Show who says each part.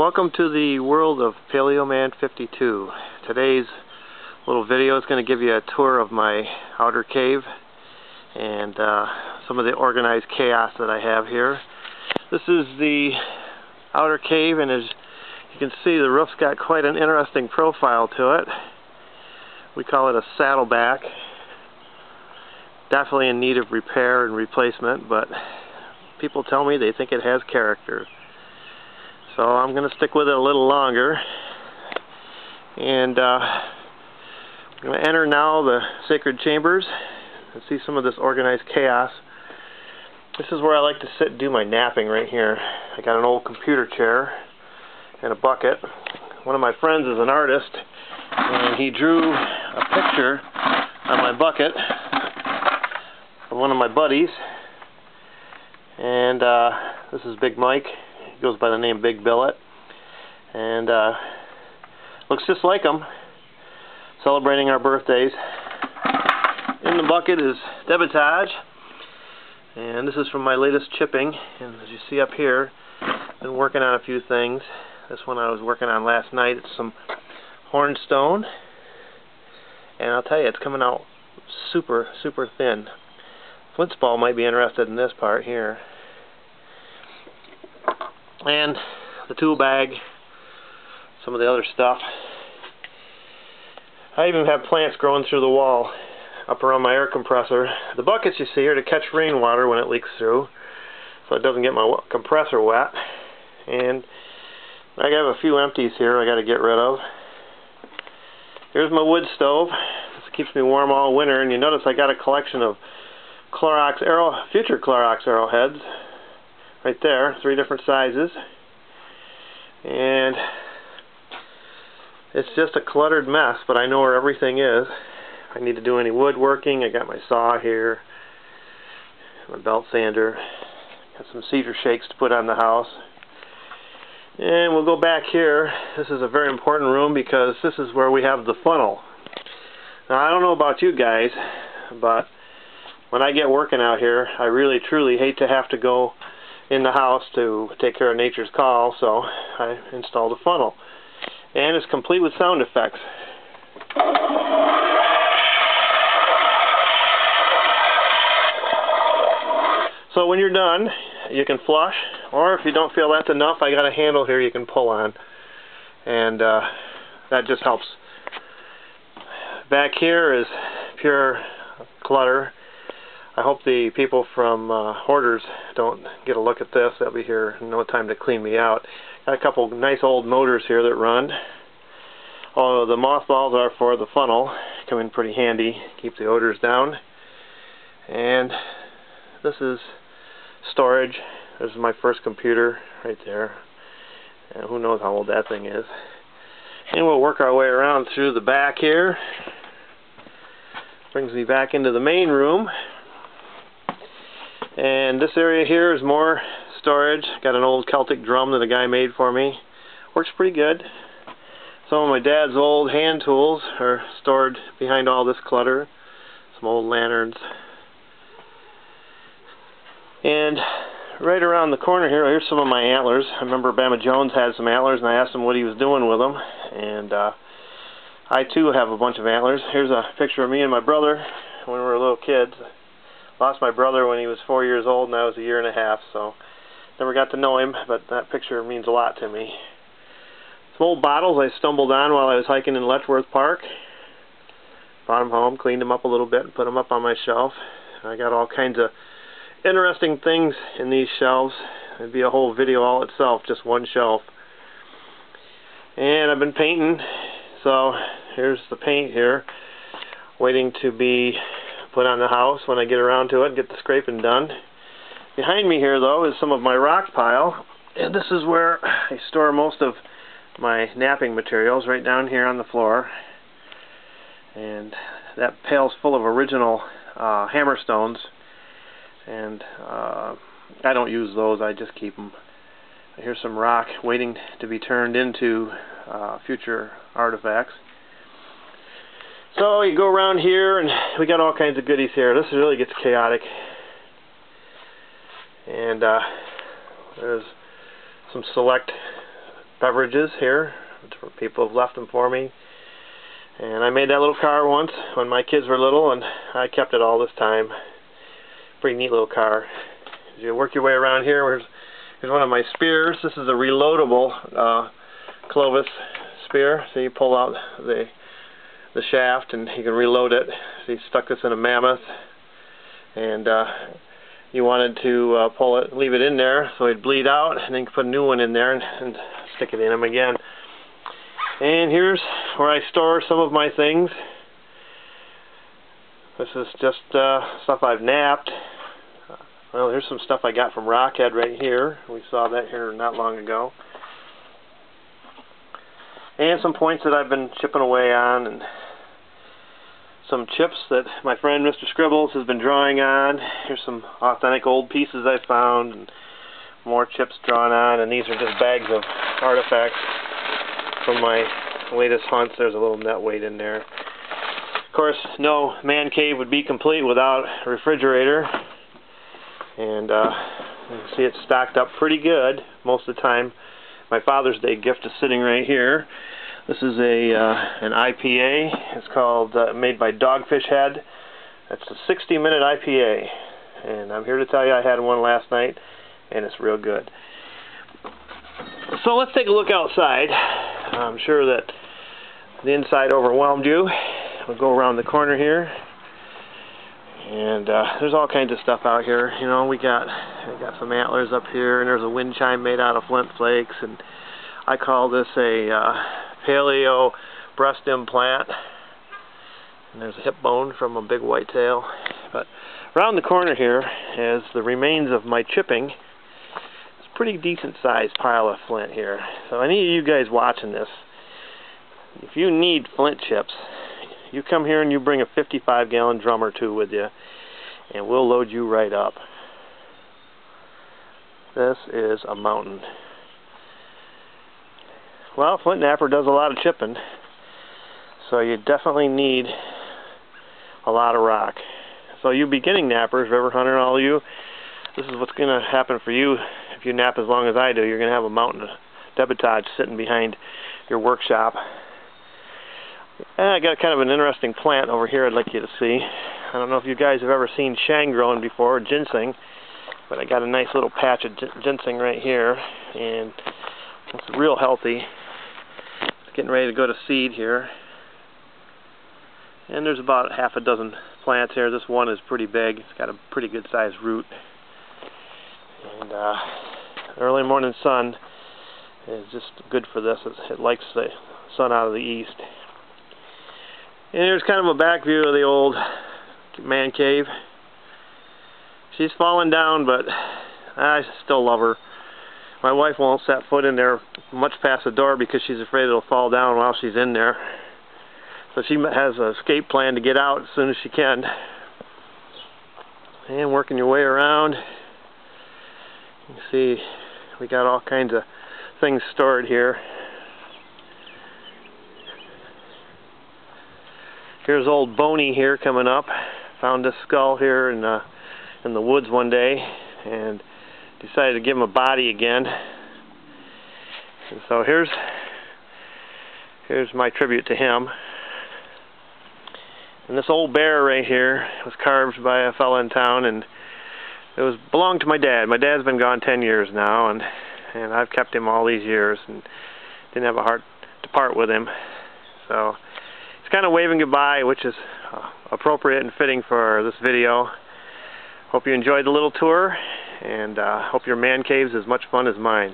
Speaker 1: Welcome to the world of Paleoman52. Today's little video is going to give you a tour of my outer cave and some of the organized chaos that I have here. This is the outer cave, and as you can see, the roof's got quite an interesting profile to it. We call it a saddleback. Definitely in need of repair and replacement, but people tell me they think it has character. So I'm going to stick with it a little longer, and I'm going to enter now the sacred chambers and see some of this organized chaos. This is where I like to sit and do my napping right here. I got an old computer chair and a bucket. One of my friends is an artist, and he drew a picture on my bucket of one of my buddies, and this is Big Mike. Goes by the name Big Billet, and looks just like him, celebrating our birthdays. In the bucket is Debitage, and this is from my latest chipping, and as you see up here, I've been working on a few things. This one I was working on last night. It's some hornstone, and I'll tell you, it's coming out super thin. Flintsball might be interested in this part here. And the tool bag, some of the other stuff. I even have plants growing through the wall up around my air compressor. The buckets you see are to catch rainwater when it leaks through, so it doesn't get my compressor wet. And I have a few empties here I got to get rid of. Here's my wood stove. This keeps me warm all winter, and you notice I got a collection of future Clorox arrowheads. Right there, 3 different sizes, and it's just a cluttered mess, but I know where everything is. If I need to do any woodworking, I got my saw here, my belt sander, got some cedar shakes to put on the house, and we'll go back here. This is a very important room because this is where we have the funnel. Now, I don't know about you guys, but when I get working out here, I really truly hate to have to go in the house to take care of nature's call, so I installed a funnel, and it's complete with sound effects. So when you're done, you can flush, or if you don't feel that's enough, I got a handle here you can pull on, and that just helps. Back here is pure clutter. I hope the people from Hoarders don't get a look at this. They'll be here in no time to clean me out. Got a couple nice old motors here that run. Oh, the mothballs are for the funnel. Come in pretty handy. Keep the odors down. And this is storage. This is my first computer right there. And who knows how old that thing is. And we'll work our way around through the back here. Brings me back into the main room. And this area here is more storage. Got an old Celtic drum that a guy made for me. Works pretty good. Some of my dad's old hand tools are stored behind all this clutter. Some old lanterns. And right around the corner here, here's some of my antlers. I remember Alabamajones had some antlers, and I asked him what he was doing with them. And I too have a bunch of antlers. Here's a picture of me and my brother when we were little kids. Lost my brother when he was 4 years old, and I was 1.5 years, so never got to know him, but that picture means a lot to me. Some old bottles I stumbled on while I was hiking in Letchworth Park. Brought them home, cleaned them up a little bit, and put them up on my shelf. I got all kinds of interesting things in these shelves. It'd be a whole video all itself, just one shelf. And I've been painting, so here's the paint here, waiting to be put on the house when I get around to it, get the scraping done. Behind me here, though, is some of my rock pile, and this is where I store most of my napping materials, right down here on the floor. And that pail's full of original hammerstones, and I don't use those, I just keep them. Here's some rock waiting to be turned into future artifacts. So you go around here, and we got all kinds of goodies here. This really gets chaotic. And there's some select beverages here. People have left them for me. And I made that little car once when my kids were little, and I kept it all this time. Pretty neat little car. As you work your way around here, here's one of my spears. This is a reloadable Clovis spear. So you pull out the shaft and you can reload it. So you stuck this in a mammoth, and you wanted to pull it, leave it in there so it'd bleed out, and then you can put a new one in there and stick it in them again. And here's where I store some of my things. This is just stuff I've napped. Well, here's some stuff I got from Rockhead right here. We saw that here not long ago. And some points that I've been chipping away on, and some chips that my friend Mr. Scribbles has been drawing on. Here's some authentic old pieces I found, and more chips drawn on, and these are just bags of artifacts from my latest hunts. There's a little net weight in there. Of course, no man cave would be complete without a refrigerator, and you can see it's stocked up pretty good most of the time. My Father's Day gift is sitting right here. This is an IPA. It's called made by Dogfish Head. It's a 60-minute IPA, and I'm here to tell you I had one last night, and it's real good. So let's take a look outside. I'm sure that the inside overwhelmed you. We'll go around the corner here, and there's all kinds of stuff out here. You know, we got some antlers up here, and there's a wind chime made out of flint flakes, and I call this a paleo breast implant. And there's a hip bone from a big whitetail. But around the corner here is the remains of my chipping. It's a pretty decent sized pile of flint here. So any of you guys watching this, if you need flint chips, you come here and you bring a 55-gallon drum or two with you, and we'll load you right up. This is a mountain. Well, flint napper does a lot of chipping, so you definitely need a lot of rock. So you beginning nappers, river hunter, all of you, this is what's going to happen for you if you nap as long as I do. You're going to have a mountain of debitage sitting behind your workshop. And I got kind of an interesting plant over here I'd like you to see. I don't know if you guys have ever seen shang growing before, or ginseng, but I got a nice little patch of ginseng right here, and it's real healthy. It's getting ready to go to seed here. And there's about half a dozen plants here. This one is pretty big. It's got a pretty good sized root. And early morning sun is just good for this. It likes the sun out of the east. And here's kind of a back view of the old man cave. She's fallen down, but I still love her. My wife won't set foot in there much past the door because she's afraid it'll fall down while she's in there. So she has an escape plan to get out as soon as she can. And working your way around, you can see we got all kinds of things stored here. Here's old Boney here coming up. Found this skull here in the woods one day, and decided to give him a body again. And so here's my tribute to him. And this old bear right here was carved by a fella in town, and it belonged to my dad. My dad's been gone 10 years now, and I've kept him all these years and didn't have a heart to part with him. So he's kind of waving goodbye, which is appropriate and fitting for this video. Hope you enjoyed the little tour, and hope your man cave's as much fun as mine.